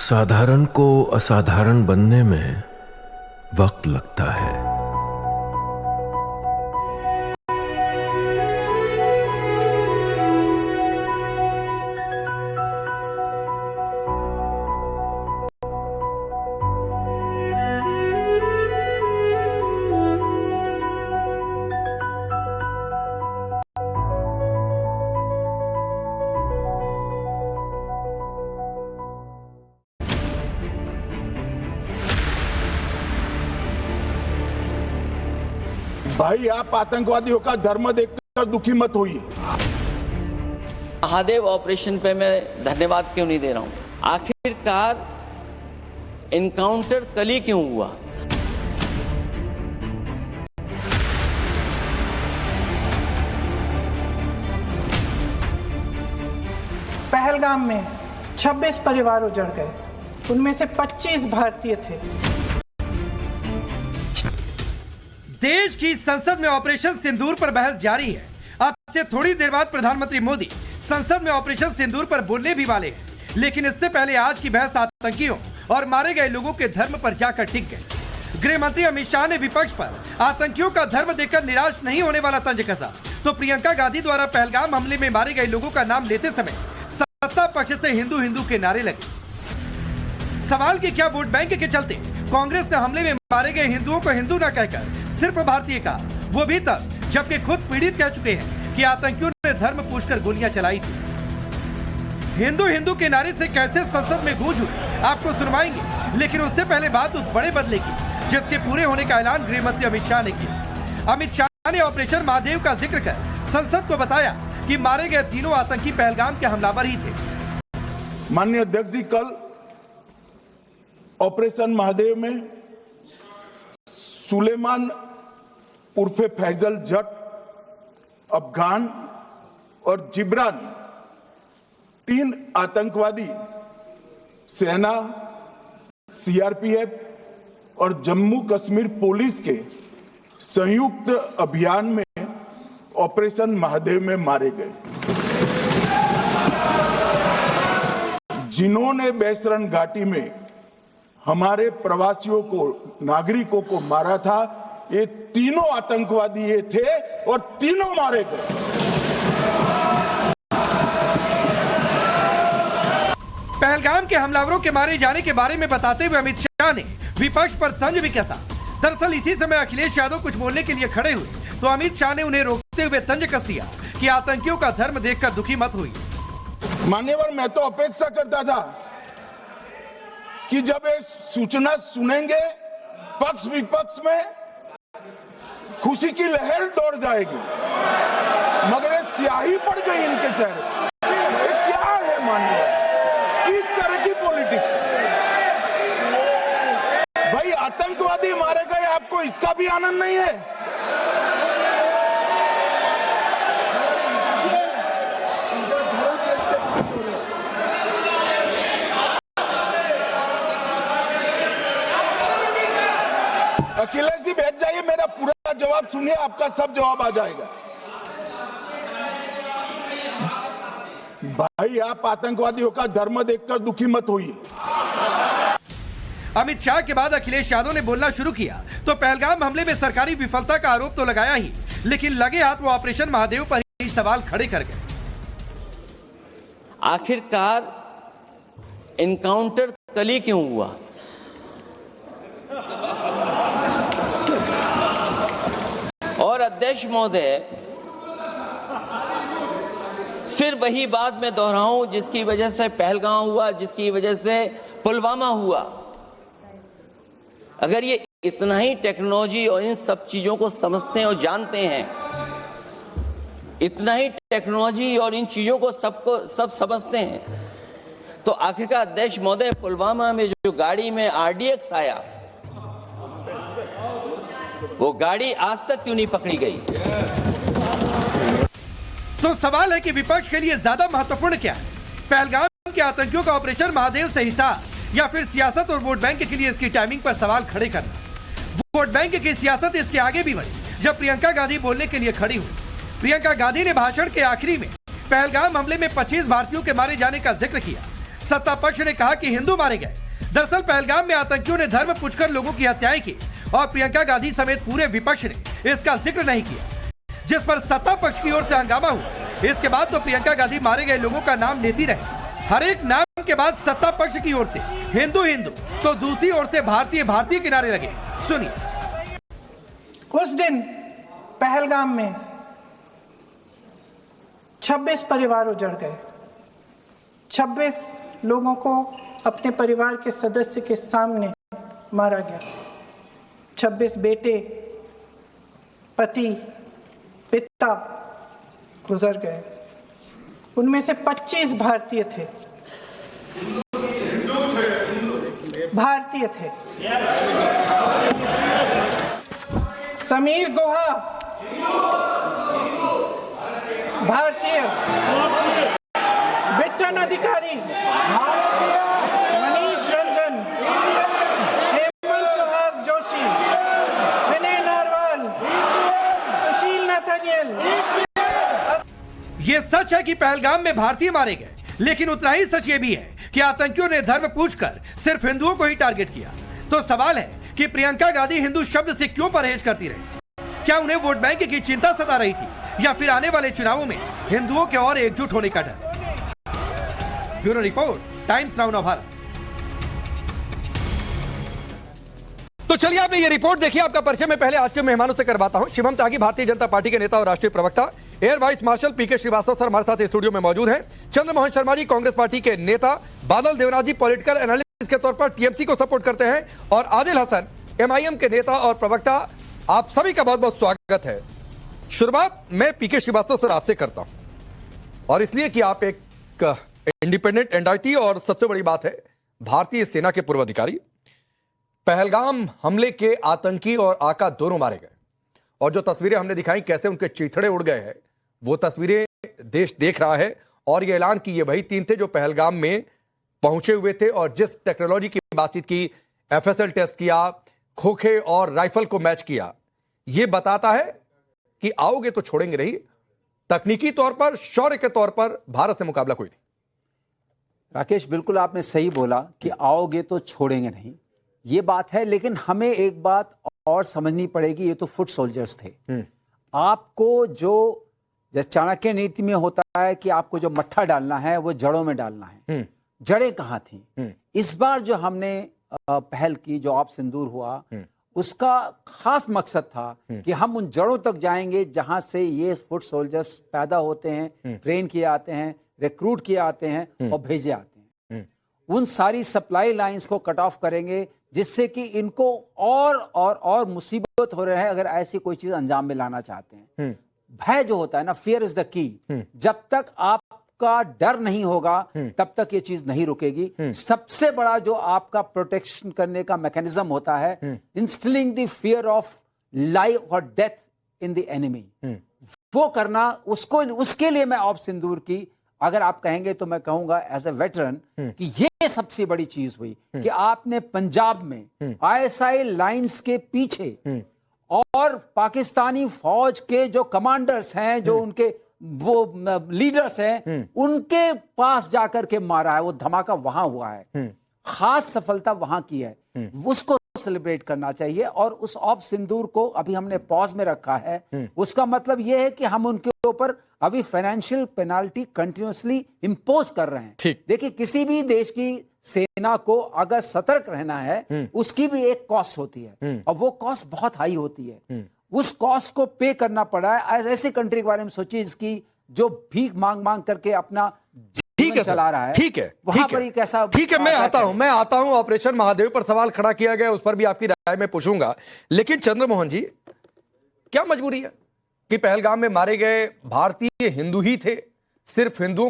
साधारण को असाधारण बनने में वक्त लगता है। भाई, आप आतंकवादियों का धर्म देखकर दुखी मत होइए। महादेव ऑपरेशन पे मैं धन्यवाद क्यों नहीं दे रहा हूं? आखिरकार इनकाउंटर कल ही क्यों हुआ? पहलगाम में 26 परिवार उजड़ गए, उनमें से 25 भारतीय थे। देश की संसद में ऑपरेशन सिंदूर पर बहस जारी है। अब से थोड़ी देर बाद प्रधानमंत्री मोदी संसद में ऑपरेशन सिंदूर पर बोलने भी वाले हैं, लेकिन इससे पहले आज की बहस आतंकियों और मारे गए लोगों के धर्म पर जाकर टिक गई। गृह मंत्री अमित शाह ने विपक्ष पर आतंकियों का धर्म देखकर निराश नहीं होने वाला तंज कसा, तो प्रियंका गांधी द्वारा पहलगाम हमले में मारे गए लोगों का नाम लेते समय सत्ता पक्ष से हिंदू हिंदू के नारे लगे। सवाल की क्या वोट बैंक के चलते कांग्रेस ने हमले में मारे गए हिंदुओं को हिंदू न कहकर सिर्फ भारतीय का, वो भी तब जबकि खुद पीड़ित कह चुके हैं कि आतंकियों ने धर्म पूछकर गोलियां चलाई थी। हिंदू हिंदू के नारे से कैसे संसद में गूंज हुई आपको सुनवाएंगे, लेकिन उससे पहले बात उस बड़े बदले की जिसके पूरे होने का ऐलान गृह मंत्री अमित शाह ने किया। अमित शाह ने ऑपरेशन महादेव का जिक्र कर संसद को बताया कि मारे गए तीनों आतंकी पहलगाम के हमलावर ही थे। माननीय अध्यक्ष जी, कल ऑपरेशन महादेव में सुलेमान उर्फे फैजल जट, अफगान और जिब्रान, 3 आतंकवादी सेना, सीआरपीएफ और जम्मू कश्मीर पुलिस के संयुक्त अभियान में ऑपरेशन महादेव में मारे गए। जिन्होंने बैसरन घाटी में हमारे प्रवासियों को, नागरिकों को मारा था, ये तीनों आतंकवादी ये थे और तीनों मारे गए। पहलगाम के हमलावरों के मारे जाने के बारे में बताते हुए अमित शाह ने विपक्ष पर तंज भी कसा। दरअसल इसी समय अखिलेश यादव कुछ बोलने के लिए खड़े हुए, तो अमित शाह ने उन्हें रोकते हुए तंज कस दिया कि आतंकियों का धर्म देखकर दुखी मत हुई। मान्यवर, मैं तो अपेक्षा करता था कि जब ये सूचना सुनेंगे पक्ष विपक्ष में खुशी की लहर दौड़ जाएगी, मगर ये स्याही पड़ गई इनके चेहरे। ये क्या है मान्यवर, इस तरह की पॉलिटिक्स? भाई, आतंकवादी मारे गए, आपको इसका भी आनंद नहीं है? अखिलेश जी बैठ जाइए, मेरा पूरा जवाब सुनिए, आपका सब जवाब आ जाएगा। भाई, आप आतंकवादियों का धर्म देखकर दुखी मत होइए। अमित शाह के बाद अखिलेश यादव ने बोलना शुरू किया तो पहलगाम हमले में सरकारी विफलता का आरोप तो लगाया ही, लेकिन लगे हाथ वो ऑपरेशन महादेव पर ही सवाल खड़े कर गए। आखिरकार इनकाउंटर कल ही क्यों हुआ? और अध्यक्ष महोदय, फिर वही बात मैं दोहराऊं जिसकी वजह से पहलगाम हुआ, जिसकी वजह से पुलवामा हुआ। अगर ये इतना ही टेक्नोलॉजी और इन सब चीजों को समझते हैं और जानते हैं, इतना ही टेक्नोलॉजी और इन चीजों को सब समझते हैं, तो आखिरकार अध्यक्ष महोदय, पुलवामा में जो गाड़ी में आरडीएक्स आया, वो गाड़ी आज तक क्यों नहीं पकड़ी गई? तो सवाल है कि विपक्ष के लिए ज्यादा महत्वपूर्ण क्या है, पहलगाम के आतंकियों का ऑपरेशन महादेव से हिसाब, या फिर सियासत और वोट बैंक के लिए इसकी टाइमिंग पर सवाल खड़े करना? वोट बैंक की सियासत इसके आगे भी बढ़ी जब प्रियंका गांधी बोलने के लिए खड़ी हुई। प्रियंका गांधी ने भाषण के आखिरी में पहलगाम हमले में 25 भारतीयों के मारे जाने का जिक्र किया। सत्ता पक्ष ने कहा कि हिंदू मारे गए। दरअसल पहलगाम में आतंकियों ने धर्म पूछकर लोगों की हत्याएं की और प्रियंका गांधी समेत पूरे विपक्ष ने इसका जिक्र नहीं किया, जिस पर सत्ता पक्ष की ओर से हंगामा हुआ। इसके बाद तो प्रियंका गांधी मारे गए लोगों का नाम लेती रही। हर एक नाम के बाद सत्ता पक्ष की ओर से हिंदू हिंदू तो दूसरी ओर से भारतीय भारतीय के नारे लगे। सुनिए। उस दिन पहलगाम में 26 परिवार उजड़ गए। 26 लोगों को अपने परिवार के सदस्य के सामने मारा गया। 26 बेटे, पति, पिता गुजर गए। उनमें से 25 भारतीय थे। भारतीय थे। समीर गुहा भारतीय, बिट्टन अधिकारी, मनीष रंजन, हेमंत सुहास जोशी, विनय नारवाल, सुशील नथनियल। ये सच है कि पहलगाम में भारतीय मारे गए, लेकिन उतना ही सच ये भी है कि आतंकियों ने धर्म पूछकर सिर्फ हिंदुओं को ही टारगेट किया। तो सवाल है कि प्रियंका गांधी हिंदू शब्द से क्यों परहेज करती रही? क्या उन्हें वोट बैंक की चिंता सता रही थी या फिर आने वाले चुनावों में हिंदुओं के और एकजुट होने का डर? Bureau report, times now Bharat. तो चलिए आपने ये रिपोर्ट देखी। आपका परिचय मैं पहले आज के मेहमानों से करवाता हूं। शिवम त्यागी भारतीय जनता पार्टी के नेता और राष्ट्रीय प्रवक्ता, एयर वाइस मार्शल पीके श्रीवास्तव सर हमारे साथ स्टूडियो में मौजूद हैं। चंद्रमोहन शर्मा जी कांग्रेस पार्टी के नेता, बादल देवनाथ जी पॉलिटिकल एनालिस्ट के तौर पर टीएमसी को सपोर्ट करते हैं, और आदिल हसन एमआईएम के नेता और प्रवक्ता। आप सभी का बहुत बहुत स्वागत है। शुरुआत मैं पीके श्रीवास्तव सर आपसे करता हूं, और इसलिए कि आप एक इंडिपेंडेंट एनआईटी और सबसे बड़ी बात है भारतीय सेना के पूर्व अधिकारी। पहलगाम हमले के आतंकी और आका दोनों मारे गए, और जो तस्वीरें हमने दिखाई कैसे उनके चीथड़े उड़ गए हैं, वो तस्वीरें देश देख रहा है। और ये ऐलान की ये वही 3 थे जो पहलगाम में पहुंचे हुए थे, और जिस टेक्नोलॉजी की बातचीत की, एफएसएल टेस्ट किया, खोखे और राइफल को मैच किया, ये बताता है कि आओगे तो छोड़ेंगे नहीं। तकनीकी तौर पर, शौर्य के तौर पर भारत से मुकाबला कोई नहीं। राकेश, बिल्कुल आपने सही बोला कि आओगे तो छोड़ेंगे नहीं, ये बात है। लेकिन हमें एक बात और समझनी पड़ेगी, ये तो फुट सोल्जर्स थे। आपको जो चाणक्य नीति में होता है कि आपको जो मट्ठा डालना है वो जड़ों में डालना है, जड़ें कहाँ थी? इस बार जो हमने पहल की, जो ऑप सिंदूर हुआ, उसका खास मकसद था कि हम उन जड़ों तक जाएंगे जहां से ये फुट सोल्जर्स पैदा होते हैं, ट्रेन किए आते हैं, रिक्रूट किए आते हैं और भेजे आते हैं। उन सारी सप्लाई लाइंस को कट ऑफ करेंगे, जिससे कि इनको और मुसीबत हो रहा है अगर ऐसी कोई चीज अंजाम में लाना चाहते हैं। भय जो होता है ना, फियर इज द की। जब तक आपका डर नहीं होगा तब तक ये चीज नहीं रुकेगी। सबसे बड़ा जो आपका प्रोटेक्शन करने का मैकेनिज्म होता है, instilling the fear of life और डेथ इन द एनिमी, वो करना, उसके लिए मैं ऑप सिंदूर की, अगर आप कहेंगे तो मैं कहूंगा एज ए वेटरन कि ये सबसे बड़ी चीज हुई कि आपने पंजाब में आईएसआई लाइंस के पीछे और पाकिस्तानी फौज के जो कमांडर्स हैं, जो उनके वो लीडर्स हैं, उनके पास जाकर के मारा है। वो धमाका वहां हुआ है, खास सफलता वहां की है, उसको सेलिब्रेट करना चाहिए। और उस ऑप सिंदूर को अभी हमने पॉज में रखा है। उसका मतलब यह है कि हम उनके ऊपर अभी फाइनेंशियल पेनाल्टी कंटिन्यूअसली इंपोज कर रहे हैं। देखिए, किसी भी देश की सेना को अगर सतर्क रहना है, उसकी भी एक कॉस्ट होती है, और वो कॉस्ट बहुत हाई होती है। उस कॉस्ट को पे करना पड़ा है। ऐसी कंट्री के बारे में सोचिए जिसकी जो भीख मांग मांग करके अपना चला रहा है। ठीक है, वहां पर एक ऐसा, ठीक है, मैं आता हूं। ऑपरेशन महादेव पर सवाल खड़ा किया गया, उस पर भी आपकी राय में पूछूंगा। लेकिन चंद्रमोहन जी, क्या मजबूरी है कि पहलगाम में मारे गए भारतीय हिंदू ही थे? सिर्फ हिंदुओं